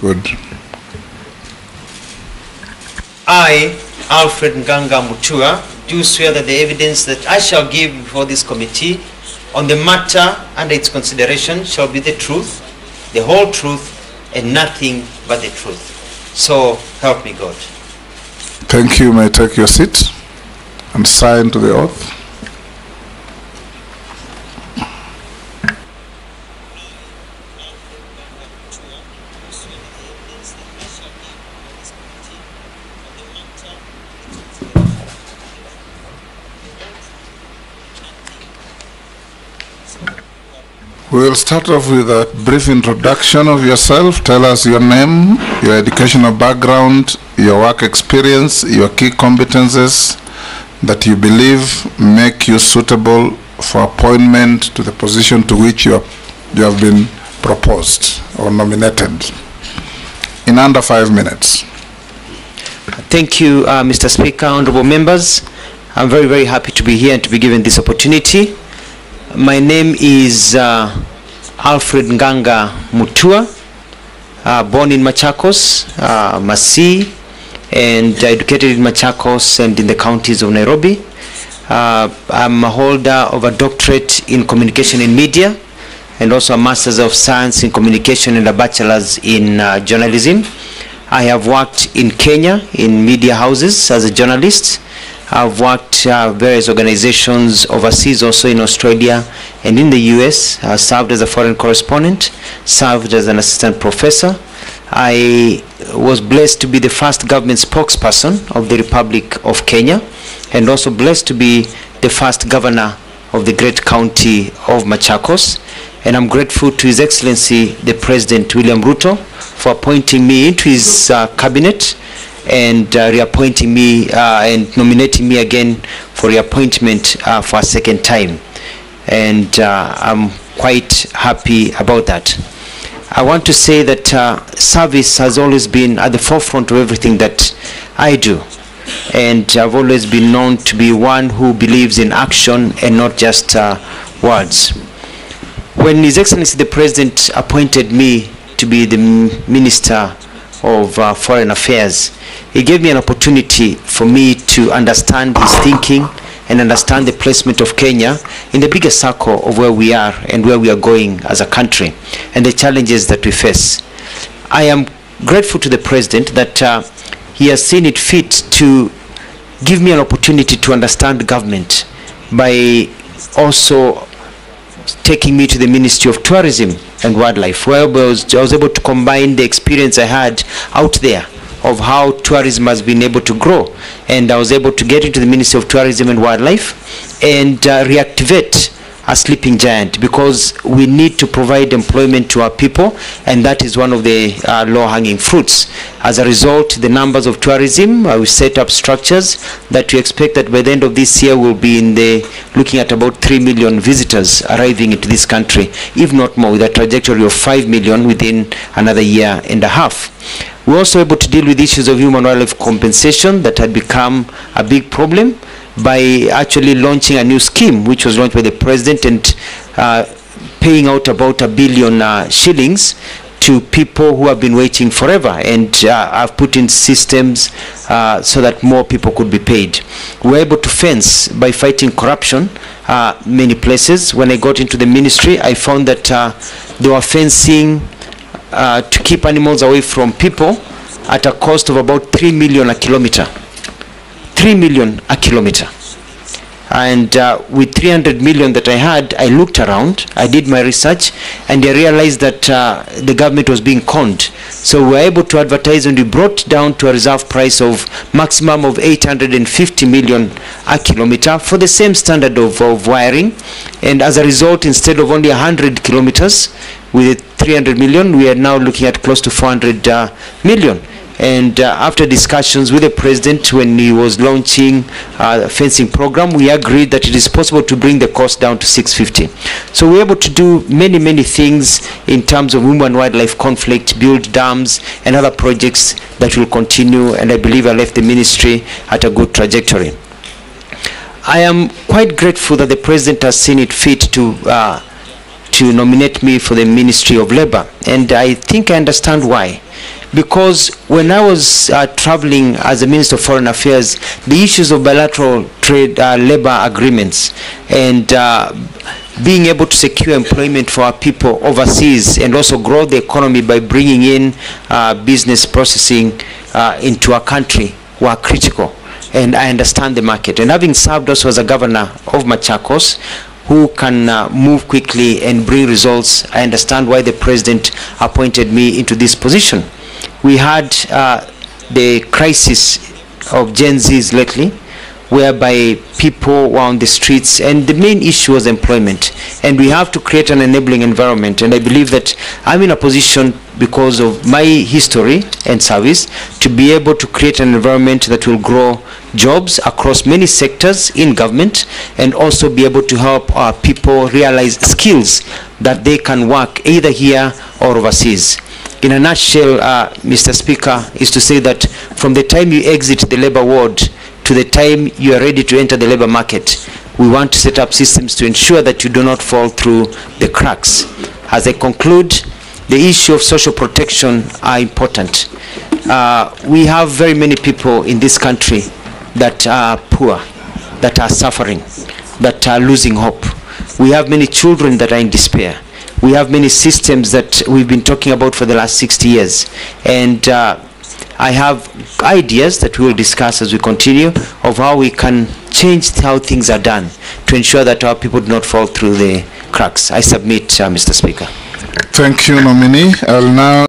Good. I, Alfred Mutua, do swear that the evidence that I shall give before this committee on the matter under its consideration shall be the truth, the whole truth, and nothing but the truth. So help me God. Thank you. May I take your seat and sign to the oath? We'll start off with a brief introduction of yourself. Tell us your name, your educational background, your work experience, your key competences that you believe make you suitable for appointment to the position to which you have been proposed or nominated. In under 5 minutes. Thank you, Mr. Speaker, honorable members. I'm very, very happy to be here and to be given this opportunity. My name is Alfred Mutua, born in Machakos, Masii, and educated in Machakos and in the counties of Nairobi. I'm a holder of a doctorate in communication and media, and also a master's of science in communication and a bachelor's in journalism. I have worked in Kenya in media houses as a journalist. I've worked various organizations overseas, also in Australia and in the US. I served as a foreign correspondent, served as an assistant professor. I was blessed to be the first government spokesperson of the Republic of Kenya, and also blessed to be the first governor of the great county of Machakos. And I'm grateful to His Excellency, the President William Ruto, for appointing me into his cabinet and reappointing me and nominating me again for reappointment for a second time. And I'm quite happy about that. I want to say that service has always been at the forefront of everything that I do. And I've always been known to be one who believes in action and not just words. When His Excellency the President appointed me to be the Minister of Foreign Affairs, he gave me an opportunity for me to understand his thinking and understand the placement of Kenya in the bigger circle of where we are and where we are going as a country and the challenges that we face. I am grateful to the President that he has seen it fit to give me an opportunity to understand government by also taking me to the Ministry of Tourism and Wildlife, where I was able to combine the experience I had out there of how tourism has been able to grow. And I was able to get into the Ministry of Tourism and Wildlife and reactivate a sleeping giant, because we need to provide employment to our people, and that is one of the low-hanging fruits. As a result, the numbers of tourism, we set up structures that we expect that by the end of this year we'll be looking at about 3 million visitors arriving into this country, if not more, with a trajectory of 5 million within another year and a half. We're also able to deal with issues of human wildlife compensation that had become a big problem by actually launching a new scheme, which was launched by the President, and paying out about 1 billion shillings to people who have been waiting forever. And I've put in systems so that more people could be paid. We were able to fence by fighting corruption many places. When I got into the ministry, I found that they were fencing to keep animals away from people at a cost of about 3 million a kilometer. 3 million a kilometer. And with 300 million that I had, I looked around, I did my research, and I realized that the government was being conned. So we were able to advertise, and we brought down to a reserve price of maximum of 850 million a kilometer for the same standard of wiring. And as a result, instead of only 100 kilometers with 300 million, we are now looking at close to 400 million. And after discussions with the President, when he was launching a fencing program, we agreed that it is possible to bring the cost down to 650. So we're able to do many, many things in terms of human wildlife conflict, build dams and other projects that will continue, and I believe I left the ministry at a good trajectory. I am quite grateful that the President has seen it fit to to nominate me for the Ministry of Labor, and I think I understand why. Because when I was traveling as a Minister of Foreign Affairs, the issues of bilateral trade labor agreements and being able to secure employment for our people overseas and also grow the economy by bringing in business processing into our country were critical. And I understand the market. And having served also as a governor of Machakos, who can move quickly and bring results, I understand why the president appointed me into this position. We had the crisis of Gen Zs lately, whereby people were on the streets, and the main issue was employment. And we have to create an enabling environment. And I believe that I'm in a position, because of my history and service, to be able to create an environment that will grow jobs across many sectors in government, and also be able to help our people realize skills that they can work either here or overseas. In a nutshell, Mr. Speaker, is to say that from the time you exit the labor ward to the time you are ready to enter the labor market, we want to set up systems to ensure that you do not fall through the cracks. As I conclude, the issue of social protection are important. We have very many people in this country that are poor, that are suffering, that are losing hope. We have many children that are in despair. We have many systems that we've been talking about for the last 60 years. And I have ideas that we will discuss as we continue of how we can change how things are done to ensure that our people do not fall through the cracks. I submit, Mr. Speaker. Thank you, nominee. I'll now